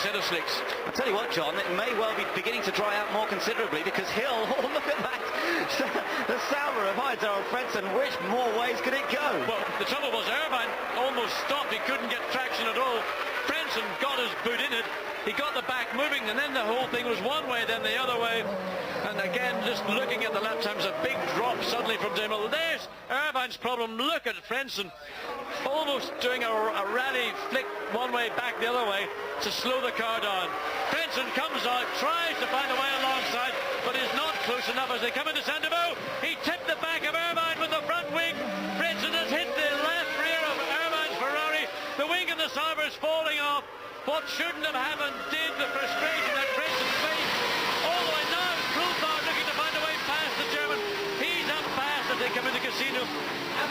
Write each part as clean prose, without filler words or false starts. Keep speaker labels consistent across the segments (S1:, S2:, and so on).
S1: set of slicks.
S2: I'll tell you what, John, it may well be beginning to dry out more considerably because Hill, oh, look at that. The Sauber of Harold Frentzen, which more ways could it go?
S1: Well, the trouble was Irvine almost stopped. He couldn't get traction at all. Frentzen got his boot in it. He got the back moving, and then the whole thing was one way, then the other way. And again, just looking at the lap times, a big drop suddenly from Damon. There's Irvine's problem. Look at Frentzen, almost doing a rally flick one way, back the other way to slow the car down. Frentzen comes out, tries to find a way alongside, but is not close enough as they come into Sandebo. He tipped the back of Irvine with the front wing. Frentzen has hit the left rear of Irvine's Ferrari. The wing of the Sauber is falling off. What shouldn't have happened did. The frustration that Frentzen faced. All the way now, Coulthard looking to find a way past the German. He's up fast as they come into Casino.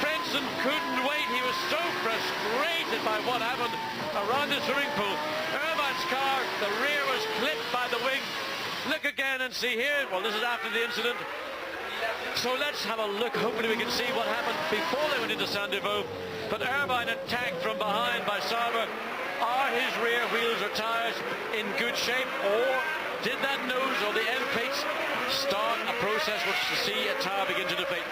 S1: Frentzen couldn't wait. He was so frustrated by what happened around the swimming pool. Irvine's car, the rear was clipped by the wing. Look again and see here. Well, this is after the incident. So let's have a look. Hopefully we can see what happened before they went into Sandebo. But Irvine attacked from behind by Sauber. Are his rear wheels or tyres in good shape, or did that nose or the end plates start a process which to see a tyre begin to deflate?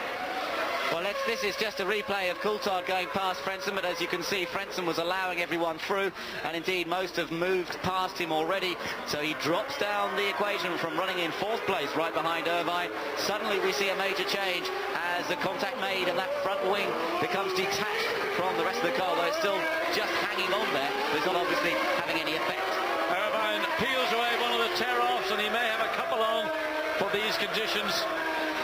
S2: Well, this is just a replay of Coulthard going past Frentzen, but as you can see, Frentzen was allowing everyone through, and indeed most have moved past him already, so he drops down the equation from running in fourth place right behind Irvine. Suddenly we see a major change as the contact made and that front wing becomes detached from the rest of the car, though it's still just hanging on there, but it's not obviously having any effect.
S1: Irvine peels away one of the tear-offs, and he may have a couple on for these conditions.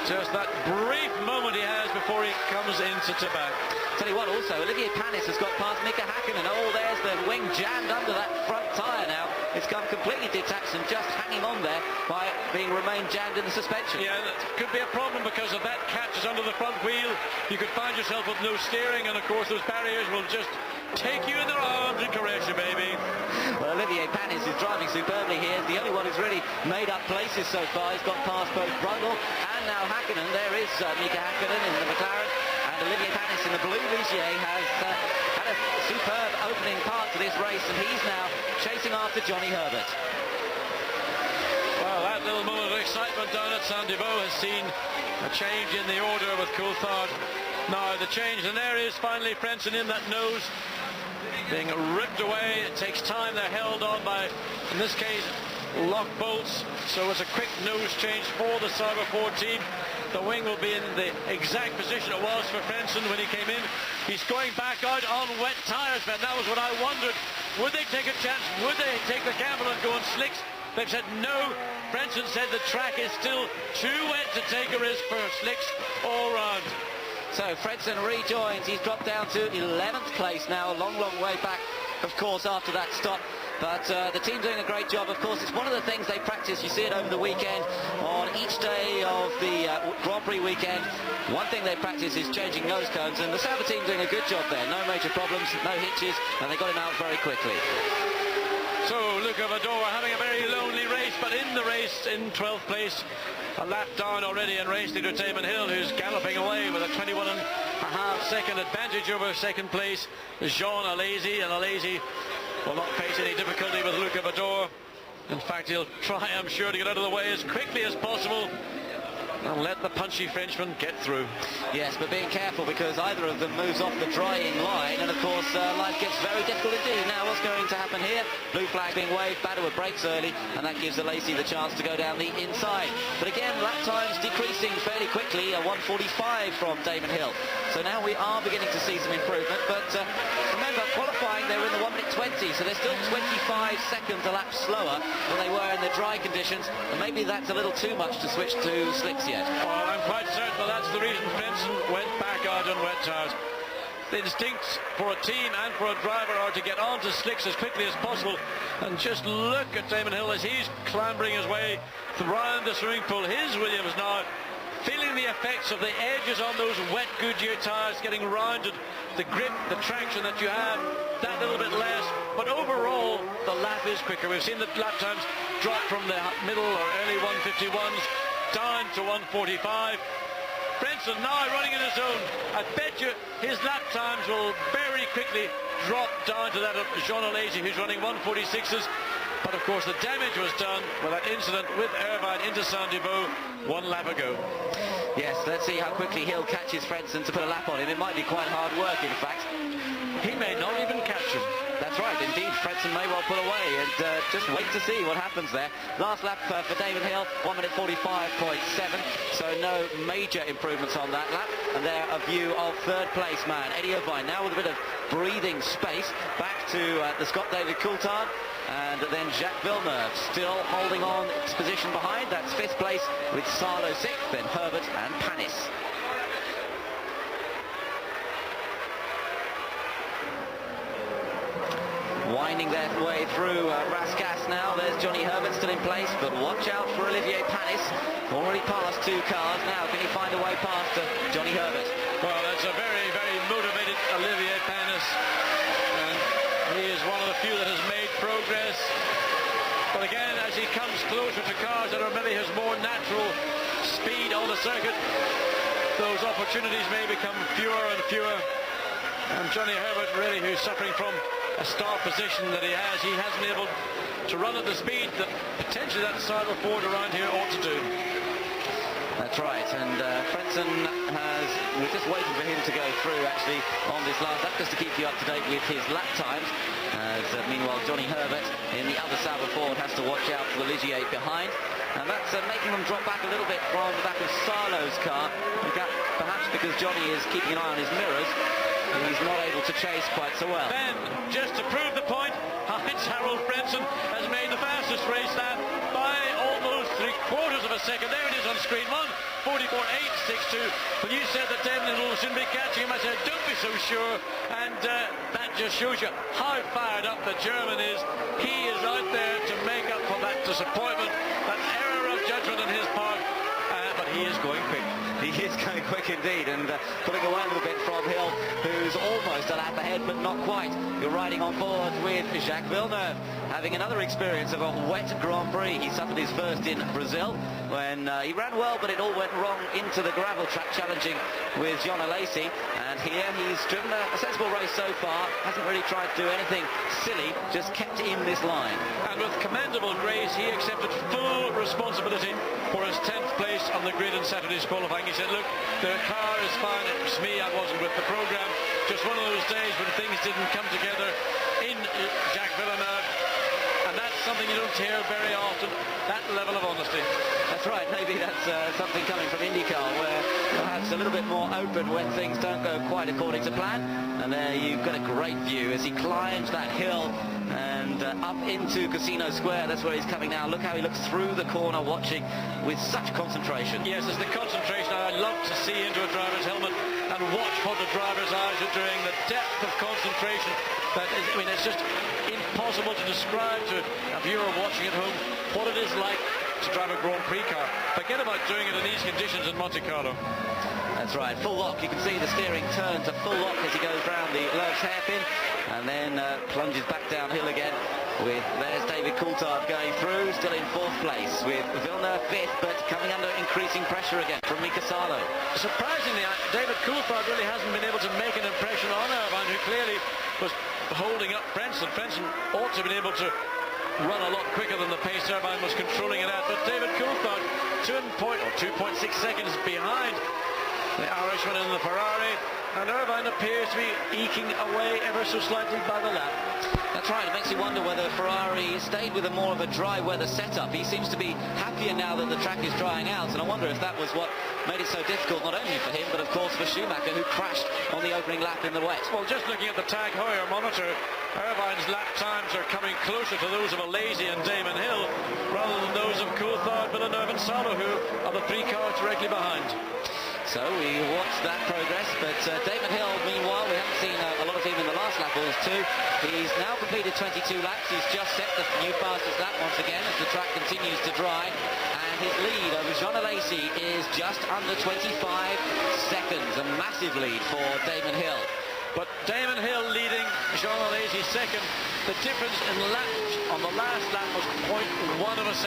S1: Just that brief moment he has before he comes into Tibak.
S2: Tell you what, also, Olivier Panis has got past Mika Hakkinen. Oh, there's the wing jammed under that front tyre now. It's come completely detached and just hanging on there by being remained jammed in the suspension.
S1: Yeah, that could be a problem because of that catches under the front wheel. You could find yourself with no steering, and of course those barriers will just take you in their arms and caress you, baby.
S2: Well, Olivier Panis is driving superbly here. The only one who's really made up places so far. He's got past both Brundle and now Hakkinen. There is Mika Hakkinen in the McLaren, and Olivier Panis in the blue Ligier has had a superb opening part to this race, and he's now chasing after Johnny Herbert.
S1: Well, that little moment of excitement down at Sandebo has seen a change in the order with Coulthard. Now the change, and there is finally Frentzen in that nose, being ripped away. It takes time. They're held on by, in this case, lock bolts. So it's a quick nose change for the Sauber 14. The wing will be in the exact position it was for Frentzen when he came in. He's going back out on wet tyres, man. That was what I wondered. Would they take a chance? Would they take the gamble and go on slicks? They've said no. Frentzen said the track is still too wet to take a risk for slicks all round.
S2: So Frentzen rejoins. He's dropped down to 11th place now, a long way back, of course, after that stop. But the team doing a great job. Of course, it's one of the things they practice. You see it over the weekend. On each day of the Grand Prix weekend, one thing they practice is changing nose cones, and the Sauber team doing a good job there. No major problems, no hitches, and they got him out very quickly.
S1: So Luca Vador having a very lonely race, but in the race in 12th place, a lap down already in race leader Damon Hill, who's galloping away with a 21.5-second advantage over second place Jean Alesi, and Alesi will not face any difficulty with Luca Vador. In fact, he'll try, I'm sure, to get out of the way as quickly as possible and let the punchy Frenchman get through.
S2: Yes, but being careful because either of them moves off the drying line, and of course life gets very difficult indeed. Now what's going to happen here? Blue flag being waved, Badua brakes early, and that gives Alesi the chance to go down the inside. But again, lap times decreasing fairly quickly, a 1:45 from Damon Hill. So now we are beginning to see some improvement, but remember, qualifying they were in the 1:20, so they're still 25 seconds a lap slower than they were in the dry conditions, and maybe that's a little too much to switch to slicks yet.
S1: Well, I'm quite certain that that's the reason Frentzen went back out on wet tyres. The instincts for a team and for a driver are to get onto slicks as quickly as possible, and just look at Damon Hill as he's clambering his way around the swimming pool. His Williams now feeling the effects of the edges on those wet Goodyear tyres, getting rounded, the grip, the traction that you have, that little bit less, but overall the lap is quicker. We've seen the lap times drop from the middle or early 151s down to 1:45. Frentzen now running in his own. I bet you his lap times will very quickly drop down to that of Jean Alesi, who's running 1:46s. But of course the damage was done with that incident with Irvine into Saint-Deveau 1 lap ago.
S2: Yes, let's see how quickly Hill catches Frentzen to put a lap on him. It might be quite hard work, in fact.
S1: He may not even catch him.
S2: That's right, indeed. Frentzen may well pull away, and just wait to see what happens there. Last lap for David Hill, 1 minute 45.7, so no major improvements on that lap. And there a view of third place man, Eddie Irvine, now with a bit of breathing space. Back to the Scott David Coulthard, and then Jacques Villeneuve still holding on its position behind. That's fifth place with Sarlo sixth, then Herbert and Panis. Winding their way through Rascasse now. There's Johnny Herbert still in place, but watch out for Olivier Panis. Already passed 2 cars. Now can he find a way past Johnny Herbert?
S1: Well, that's a very, very motivated Olivier Panis. And he is one of the few that has made progress. But again, as he comes closer to cars that are maybe his more natural speed on the circuit, those opportunities may become fewer and fewer. And Johnny Herbert, really, who's suffering from a star position that he hasn't been able to run at the speed that potentially that Cyber Ford around here ought to do.
S2: That's right, and we're just waiting for him to go through actually on this last lap, just to keep you up to date with his lap times. As meanwhile Johnny Herbert in the other Sauber Ford has to watch out for the Ligier behind, and that's making them drop back a little bit from the back of Sarlo's car, perhaps because Johnny is keeping an eye on his mirrors. He's not able to chase quite so well.
S1: Then, just to prove the point, Heinz Harold Frentzen has made the fastest race lap by almost 3/4 of a second. There it is on screen 1, 44.862. When you said that David Hill shouldn't be catching him, I said, don't be so sure. And that just shows you how fired up the German is. He is out there to make up for that disappointment, that error of judgment on his part. But he is going quick.
S2: He is going quick indeed, and pulling away a little bit from Hill, who's almost a lap ahead, but not quite. You're riding on board with Jacques Villeneuve, having another experience of a wet Grand Prix. He suffered his first in Brazil, when he ran well, but it all went wrong into the gravel track, challenging with John Alesi. And here he's driven a sensible race so far, hasn't really tried to do anything silly, just kept in this line.
S1: And with commendable grace, he accepted full responsibility for his 10th place on the grid in Saturday's qualifying. He said, look, the car is fine, it's me, I wasn't with the program. Just one of those days when things didn't come together in Jacques Villeneuve. And that's something you don't hear very often, that level of honesty.
S2: That's right, maybe that's something coming from IndyCar, where perhaps a little bit more open when things don't go quite according to plan. And there you've got a great view as he climbs that hill and up into Casino Square. That's where he's coming now. Look how he looks through the corner, watching with such concentration.
S1: Yes, it's the concentration. I love to see into a driver's helmet and watch what the driver's eyes are doing, the depth of concentration. That is, I mean, it's just impossible to describe to a viewer watching at home what it is like to drive a Grand Prix car. Forget about doing it in these conditions in Monte Carlo.
S2: That's right, full lock. You can see the steering turn to full lock as he goes round the Loeb's hairpin, and then plunges back downhill again. There's David Coulthard going through, still in 4th place, with Villeneuve 5th, but coming under increasing pressure again from Mika Salo.
S1: Surprisingly, David Coulthard really hasn't been able to make an impression on Irvine, who clearly was holding up Frentzen. Frentzen ought to have been able to run a lot quicker than the pace Irvine was controlling it at, but David Coulthard 2.6 seconds behind the Irishman in the Ferrari, and Irvine appears to be eking away ever so slightly by the lap.
S2: That's right, it makes you wonder whether Ferrari stayed with a more of a dry weather setup. He seems to be happier now that the track is drying out, and I wonder if that was what made it so difficult, not only for him, but of course for Schumacher, who crashed on the opening lap in the wet.
S1: Well, just looking at the Tag Heuer monitor, Irvine's lap times are coming closer to those of Alesi and Damon Hill, rather than those of Coulthard, Villeneuve and Salo, who are the 3 cars directly behind.
S2: So we watched that progress, but Damon Hill, meanwhile, we haven't seen a lot of him in the last lap, was 2. He's now completed 22 laps. He's just set the new fastest lap once again as the track continues to dry. And his lead over Jean Alesi is just under 25 seconds, a massive lead for Damon Hill.
S1: But Damon Hill leading Jean Alesi second. The difference in laps on the last lap was 0.1 of a second.